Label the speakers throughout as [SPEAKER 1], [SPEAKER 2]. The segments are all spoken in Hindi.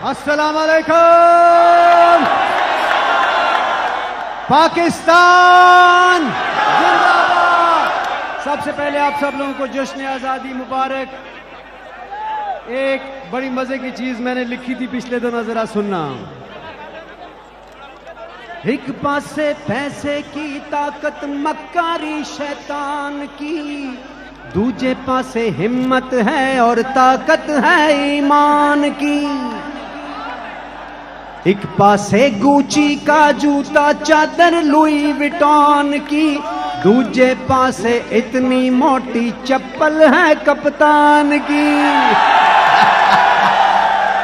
[SPEAKER 1] अस्सलाम वालेकुम। पाकिस्तान जिंदाबाद। सबसे पहले आप सब लोगों को जश्न आज़ादी मुबारक। एक बड़ी मजे की चीज मैंने लिखी थी पिछले दिनों, जरा सुनना। एक पासे पैसे की ताकत मक्कारी शैतान की, दूजे पासे हिम्मत है और ताकत है ईमान की। एक पासे गुची का जूता चादर लुई विटॉन की, दूजे पासे इतनी मोटी चप्पल है कप्तान की।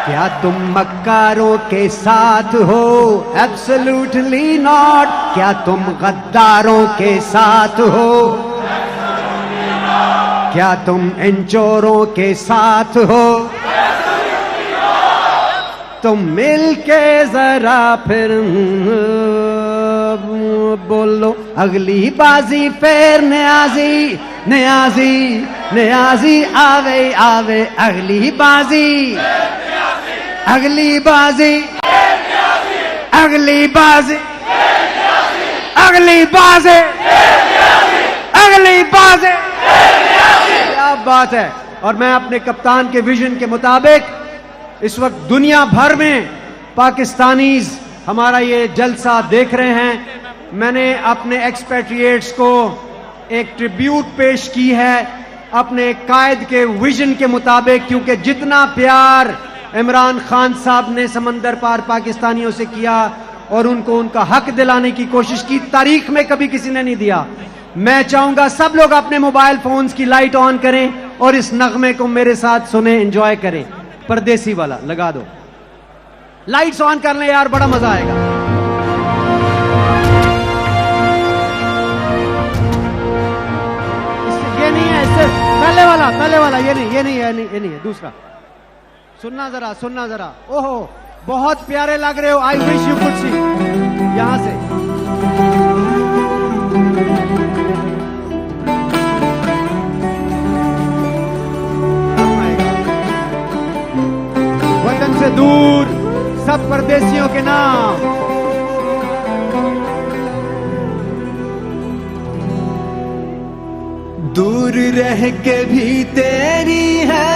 [SPEAKER 1] क्या तुम मक्कारों के साथ हो? Absolutely not. क्या तुम गद्दारों के साथ हो? क्या तुम इन चोरों के साथ हो? तुम मिलके जरा फिर बोलो अगली बाजी फिर न्याजी न्याजी न्याजी आवे आवे अगली बाजी अगली बाजी अगली बाजी अगली बाजी अगली बाजी। क्या बात है। और मैं अपने कप्तान के विजन के मुताबिक इस वक्त दुनिया भर में पाकिस्तानीज हमारा ये जलसा देख रहे हैं। मैंने अपने एक्सपेट्रिएट्स को एक ट्रिब्यूट पेश की है अपने कायद के विजन के मुताबिक, क्योंकि जितना प्यार इमरान खान साहब ने समंदर पार पाकिस्तानियों से किया और उनको उनका हक दिलाने की कोशिश की, तारीख में कभी किसी ने नहीं दिया। मैं चाहूंगा सब लोग अपने मोबाइल फोन्स की लाइट ऑन करें और इस नगमे को मेरे साथ सुने, एंजॉय करें। परदेसी वाला लगा दो, लाइट्स ऑन कर लें यार, बड़ा मजा आएगा। ये नहीं है, सिर्फ पहले वाला ये नहीं है, दूसरा सुनना जरा। ओहो बहुत प्यारे लग रहे हो। I wish you could see यहां से। वतन से दूर सब परदेसियों के नाम।
[SPEAKER 2] दूर रह के भी तेरी है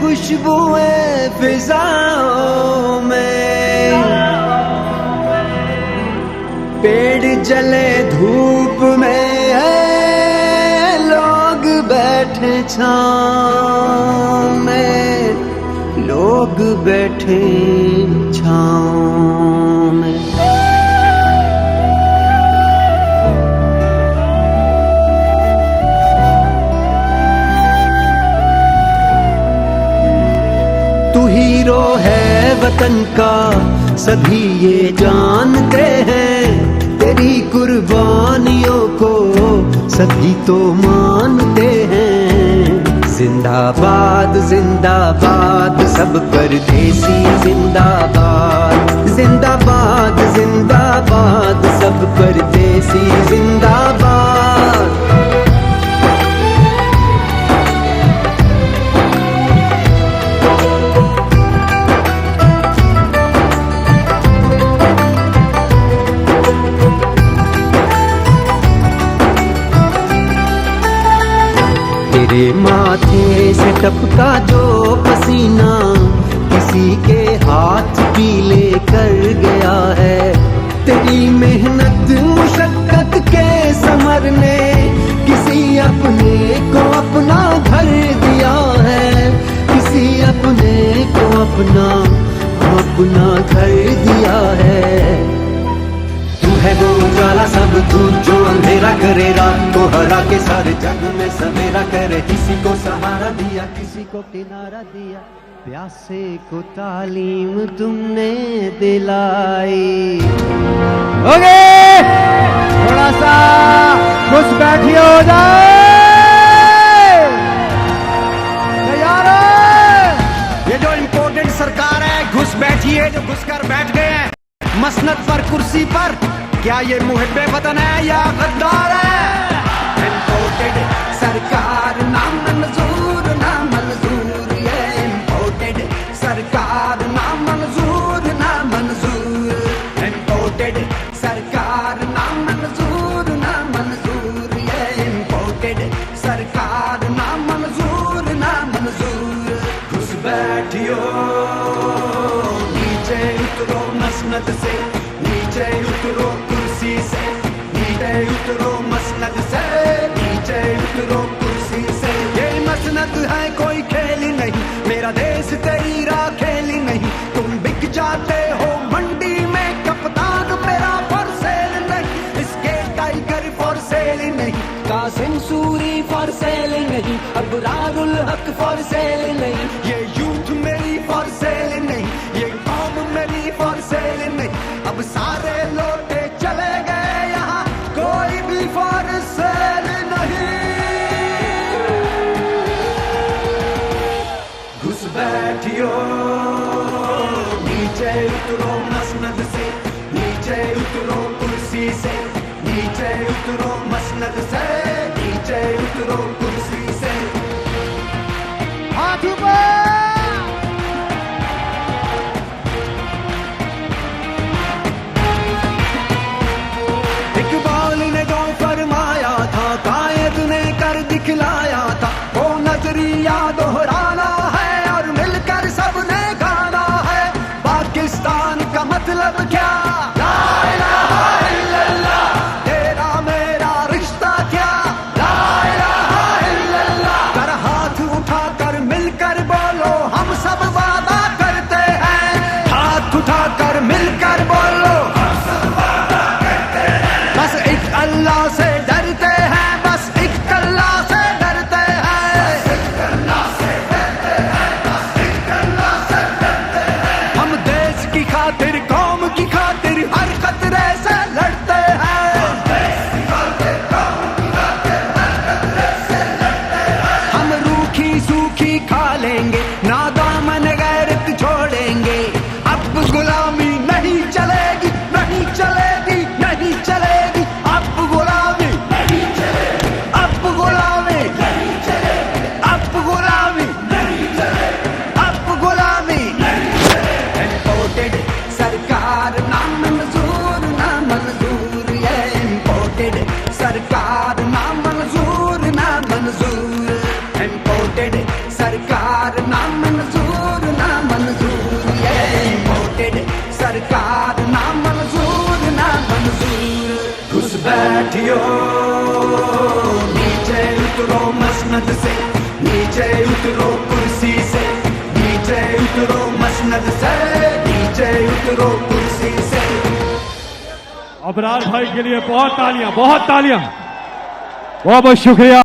[SPEAKER 2] खुशबुएं फिजाओं में, पेड़ जले धूप में है लोग बैठे छांव में, लोग बैठे छांव में। तू हीरो है वतन का सभी ये जानते हैं, तेरी कुर्बानियों को सभी तो मानते हैं। जिंदाबाद जिंदाबाद सब परदेसी जिंदाबाद, जिंदाबाद जिंदाबाद सब परदेसी जिंदाबाद। तेरे माथे से टपका जो पसीना किसी के हाथ पीले कर गया है, तेरी मेहनत मुशक्कत के समर ने किसी अपने को अपना घर दिया है, किसी अपने को अपना घर दिया है। तू है वो उजाला सब दूर जो अंधेरा करे, रात को हरा के सारे जग में सवेरा करे। किसी को सहारा दिया किसी को किनारा दिया, प्यासे को तालीम तुमने दिलाई।
[SPEAKER 1] ओके थोड़ा सा खुश बैठिए हो जाए। तैयार है? ये जो इम्पोर्टेंट सरकार है घुस बैठिए, जो घुस कर बैठ गए हैं मसनद पर कुर्सी पर, क्या ये मुहिब्बे वतन है या गद्दार है? इम्पोर्टेड सरकार ना मंजूर, ना मंजूर, ये इम्पोर्टेड सरकार
[SPEAKER 2] बैठियो, नीचे उतरो मसनद से, नीचे उतरो कुर्सी से, नीचे उतरो मसनद से, नीचे उतरो कुर्सी से। ये मसनद है कोई खेल नहीं, मेरा देश तेरी राखेल नहीं। तुम बिक जाते हो मंडी में, कप्तान मेरा फॉर सेल नहीं। इसके टाइगर फॉर सेल नहीं, कासिम सूरी फॉर सेल नहीं, अबरारुल हक फॉर सेल नहीं। ये यूथ मेरी फॉर सेल नहीं, ये कौम मेरी फॉर सेल नहीं। अब सारे लौटे चले गए, यहाँ कोई भी फॉर सेल नहीं। घुस बैठियो, नीचे उतरो मसनद से, नीचे उतरो कुर्सी से, नीचे उतरो मसनद से, नीचे उतरो कुर्सी से।
[SPEAKER 1] हाथ ऊपर।
[SPEAKER 2] इकबाल ने जो फरमाया था, कायद ने कर दिखलाया था। वो नजरिया दोहराना है और मिलकर सबने गाना है। पाकिस्तान का मतलब क्या? ला इलाहा इल्लल्लाह। तेरा मेरा रिश्ता क्या? ला इलाहा इल्लल्लाह। कर हाथ उठाकर मिलकर बोलो, हम सब वादा करते हैं। हाथ उठाकर मिलकर बोलो, हम सब वादा करते हैं। बस एक अल्लाह से डरते हैं, बस एक अल्लाह से डरते हैं, बस एक अल्लाह से डरते हैं, बस एक अल्लाह से डरते हैं। हम देश की खातिर, कौम की खातिर हर खतरे से लड़ते हैं। हम देश की खातिर, कौम की खातिर हर खतरे से लड़ते हैं। हम रूखी सूखी खा लेंगे, नादामन गैरत छोड़ेंगे। अब गुलामी नहीं चलेगी, नहीं चलेगी, नहीं चलेगी। अब गुलामी नहीं चलेगी, अब गुलामी नहीं चलेगी, अब गुलामी नहीं चलेगी, अब गुलामी नहीं चलेगी। इम्पोर्टेड सरकार ना मंजूर, ना मंजूर। ये इम्पोर्टेड सरकार ना मंजूर, ना मंजूर। इम्पोर्टेड सरकार ना मंजूर, ना मंजूर। ये इम्पोर्टेड सरकार ना मंजूर, ना मंजूर। घुस बैठियो, नीचे उतरो मसनद से, नीचे उतरो कुर्सी से, नीचे उतरो मसनद से, नीचे उतरो कुर्सी से।
[SPEAKER 3] अबरार भाई के लिए बहुत तालियां, बहुत तालियां, बहुत बहुत शुक्रिया।